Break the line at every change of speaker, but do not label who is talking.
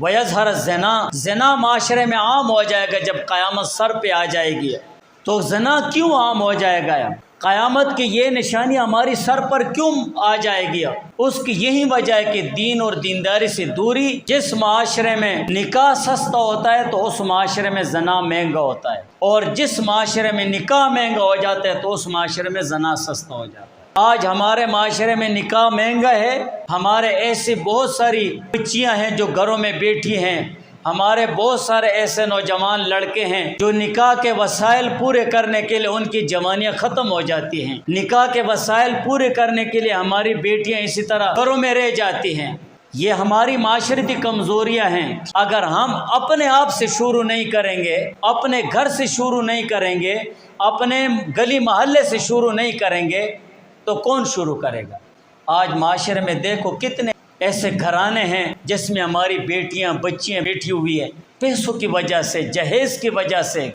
وَيَظْهَرَ الزِّنَا، زنا معاشرے میں عام ہو جائے گا جب قیامت سر پہ آ جائے گی۔ تو زنا کیوں عام ہو جائے گا؟ قیامت کی یہ نشانی ہماری سر پر کیوں آ جائے گی؟ اس کی یہی وجہ ہے کہ دین اور دینداری سے دوری۔ جس معاشرے میں نکاح سستا ہوتا ہے تو اس معاشرے میں زنا مہنگا ہوتا ہے، اور جس معاشرے میں نکاح مہنگا ہو جاتا ہے تو اس معاشرے میں زنا سستا ہو جاتا ہے۔ آج ہمارے معاشرے میں نکاح مہنگا ہے، ہمارے ایسی بہت ساری بچیاں ہیں جو گھروں میں بیٹھی ہیں، ہمارے بہت سارے ایسے نوجوان لڑکے ہیں جو نکاح کے وسائل پورے کرنے کے لیے ان کی جوانیاں ختم ہو جاتی ہیں، نکاح کے وسائل پورے کرنے کے لیے ہماری بیٹیاں اسی طرح گھروں میں رہ جاتی ہیں۔ یہ ہماری معاشرتی کمزوریاں ہیں۔ اگر ہم اپنے آپ سے شروع نہیں کریں گے، اپنے گھر سے شروع نہیں کریں گے، اپنے گلی محلے سے شروع نہیں کریں گے تو کون شروع کرے گا؟ آج معاشرے میں دیکھو کتنے ایسے گھرانے ہیں جس میں ہماری بیٹیاں بچیاں بیٹھی ہوئی ہیں، پیسوں کی وجہ سے، جہیز کی وجہ سے،